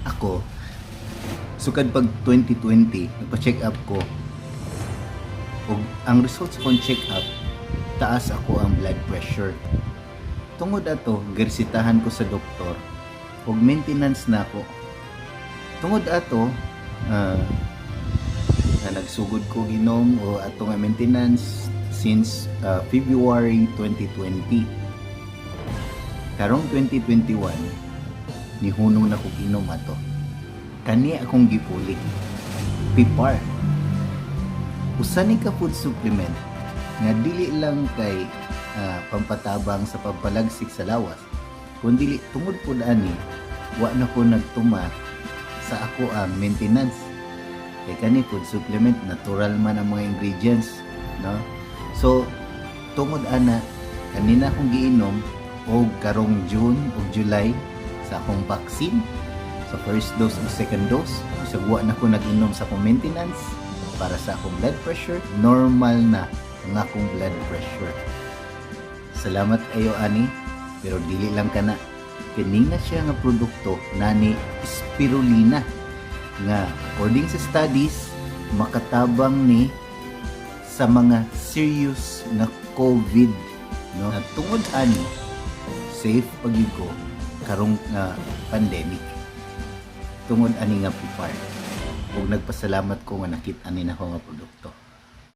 Ako, sukad pag 2020, nagpa-check up ko. Ug ang results kong check up, taas ako ang blood pressure. Tungod ato, giresitahan ko sa doktor ug maintenance na ako. Tungod ato, na nagsugod ko ginom o ato nga maintenance since February 2020. Karong 2021, nihunong na ko ginom ato. Kani akong gipuli. Pipar. Usa ni ka food supplement nga dili lang kay pampatabang sa pagpalagsik sa lawas, kundi tungod pud ani wa na ko nagtuma sa ako ang maintenance. Kay kani food supplement natural man ang mga ingredients, no? So tungod ana kanina akong giinom og karong June ug July sa akong vaccine, sa first dose ug second dose, so wa na ko nag-inom sa akong maintenance para sa akong blood pressure, normal na ang akong blood pressure. Salamat ayo ani, pero dili lang kana. Kini na siya nga produkto nani spirulina nga according sa studies makatabang ni sa mga serious na COVID, no? At tungod ani safe pagid ko karong pandemic. Tungod ani nga pipar. Ug nagpasalamat ko nga nakita ani na ako nga produkto.